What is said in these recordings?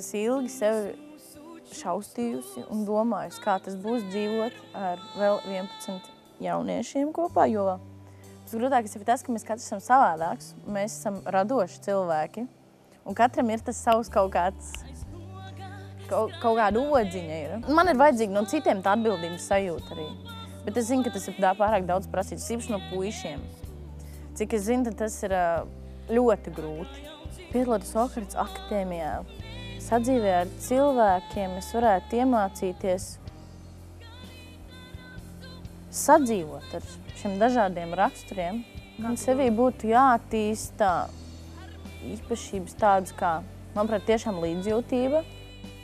esmu ilgi sevi šaustījusi un domājusi, kā tas būs dzīvot ar vēl 11 jauniešiem kopā, jo grūtākais ir tas, ka mēs katrs esam savādāks, mēs esam radoši cilvēki, un katram ir tas savs kaut kāda odziņa ir. Man ir vajadzīga no citiem tā atbildības sajūta arī, bet es zinu, ka tas ir pārāk daudz prasīts, īpaši no puišiem. Cik es zinu, tad tas ir ļoti grūti. Piedaloties Ohartas akadēmijā, sadzīvē ar cilvēkiem, es varētu iemācīties sadzīvot ar šiem dažādiem raksturiem. Man sevī būtu jāattīsta īpašības tādas kā, manuprāt, tiešām līdzjūtība.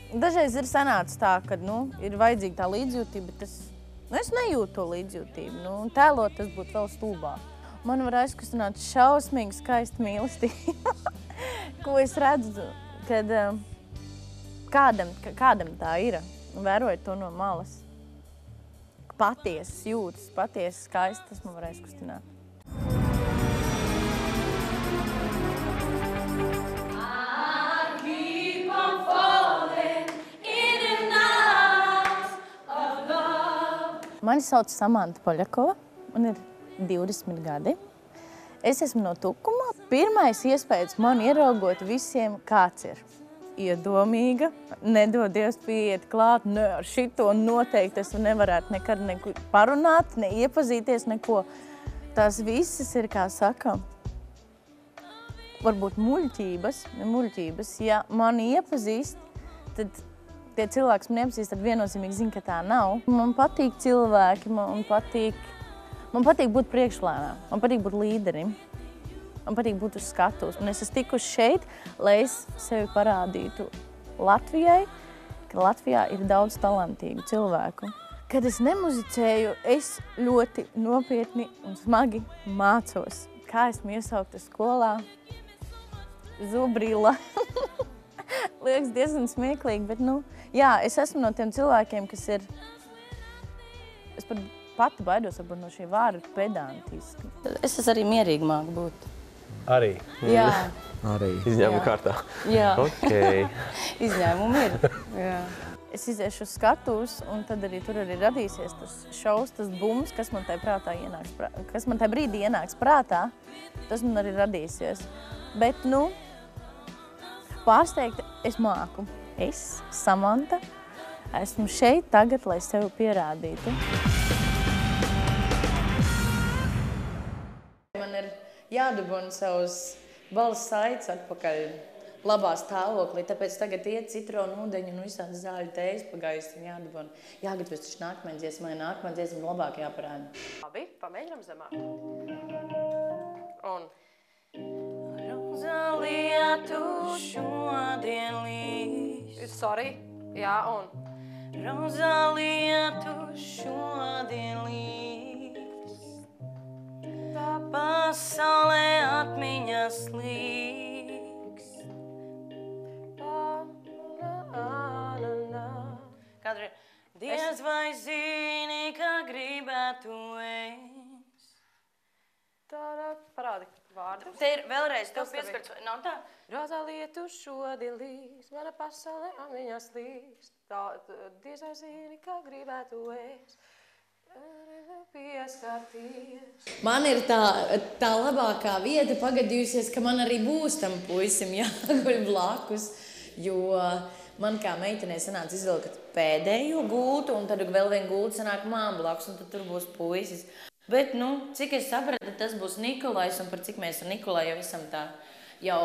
Dažreiz ir sanācis tā, ka ir vajadzīga tā līdzjūtība, bet es nejūtu to līdzjūtību. Tēlot tas būtu vēl stulbāk. Man var aizkustināt šausmīgi skaista mīlestība, ko es redzu, kad kādam tā ir, un vērojot to no malas. Patiesas jūtas, patiesas skaisti, tas man var aizkustināt. Mani sauc Samanta Poļakova, man ir 20 gadi. Es esmu no Tukuma. Pirmais iespējas man ieraugot visiem, kāds ir. Iedomīga, nedod Dievs pieiet klāt, ne ar šito noteikti es nevarētu nekad neko parunāt, ne iepazīties, neko. Tās visas ir, kā saka, varbūt muļķības. Ja mani iepazīst, tad tie cilvēki man iepazīst, tad viennozīmīgi zina, ka tā nav. Man patīk cilvēki, man patīk būt priekšplānā, man patīk būt līderim. Man patīk būt uz skatuves. Un es esmu tikusi šeit, lai es sevi parādītu Latvijai, ka Latvijā ir daudz talantīgu cilvēku. Kad es nemuzicēju, es ļoti nopietni un smagi mācos. Kā esmu iesaukta skolā? Zubrila. Liekas diezgan smieklīgi, bet jā, es esmu no tiem cilvēkiem, kas ir... Es pati baidos varbūt no šī vārda pedantiski. Es arī mierīgi māku būt. Arī? Jā. Arī. Izņēmuma kārtā? Jā. Okay. Izņēmumi ir. Jā. Es iziešu uz skatuves, un tad arī tur radīsies tas šaus, tas bums, kas man tajā brīdī ienāks prātā, tas man arī radīsies. Bet, pārsteigta es māku. Es, Samanta, esmu šeit tagad, lai sevi pierādītu. Man ir jādabona savus balss saites atpakaļ labā stāvoklī, tāpēc tagad iet citronu ūdeņu un visādi zāļu tējas pagājusi un jādabona. Jāgatavos taču nākamajai dziesmai labāk jāparāda. Labi, pamēģinām zemāk. Un... Rozalija, tu šodien līst. Sorry, jā, un... Rozalija, tu šodien līst. Tā pasaulē atmiņas līks. Kadri, Dievs vai zini, kā gribētu es. Tāda parādi vārdu. Te ir vēlreiz tev pieskarts, nav tā? Rozalija, tu šodien līst, mana pasaulē atmiņas līst. Dievs vai zini, kā gribētu es. Man ir tā labākā vieta pagadījusies, ka man arī būs tam puisim jāguļ blakus, jo man kā meitenei sanāca izvilkt pēdējo gultu, un tad vēl vienu gultu sanāk māma blakus, un tad tur būs puisis. Bet, cik es sapratu, tas būs Nikolais, un par cik mēs ar Nikolai jau esam tā jau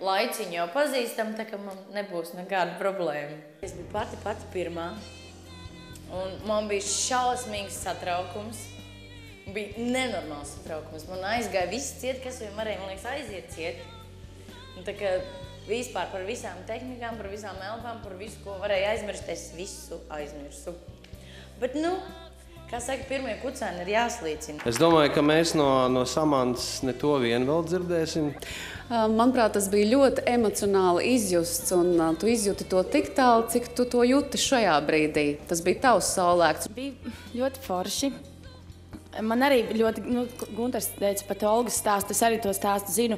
laiciņu jau pazīstam, tā ka man nebūs nekāda problēma. Es biju pati pirmā. Un man bija šausmīgs satraukums, bija nenormāls satraukums. Man aizgāja viss ciet, kas vien varēja, man liekas, aiziet ciet. Un tā kā vispār par visām tehnikām, par visām elpām, par visu, ko varēja aizmirst, es visu aizmirsu. Bet, kā saka, pirmie kucēni ir jāslīcina. Es domāju, ka mēs no Samantas ne to vien vēl dzirdēsim. Manuprāt, tas bija ļoti emocionāli izjusts, un tu izjūti to tik tālu, cik tu to jūti šajā brīdī. Tas bija tavs saulēkts. Bija ļoti forši. Man arī ļoti, Guntars teica pat Olgas stāstu, es arī to stāstu zinu.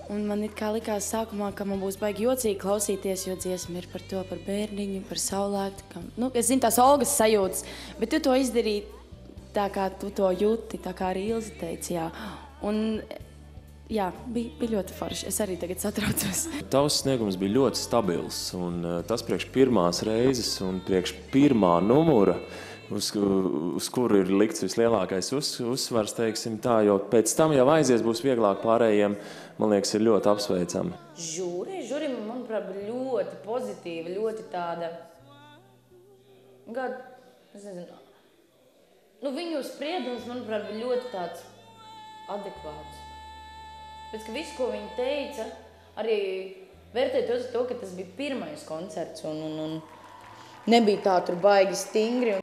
Un man it kā likās sākumā, ka man būs baigi jocīgi klausīties, jo dziesma ir par to, par bērniņu, par saulēktu. Es zinu tās Olgas sajūtas, bet tu to izdarīji tā, kā tu to jūti, tā kā arī Ilze teica, jā. Un, jā, bija ļoti forši. Es arī tagad satraucos. Tavs sniegums bija ļoti stabils, un tas priekš pirmās reizes un priekš pirmā numura, uz kuru ir likts vislielākais uzsvars, teiksim tā, jo pēc tam jau aizies būs vieglāk pārējiem, man liekas, ir ļoti apsveicami. Žūri, manuprāt, bija ļoti pozitīva, ļoti tāda, es nezinu, viņu spriedums, manuprāt, bija ļoti tāds adekvāts. Pēc, ka visu, ko viņi teica, arī vērtēt to, ka tas bija pirmais koncerts un nebija tā tur baigi stingri.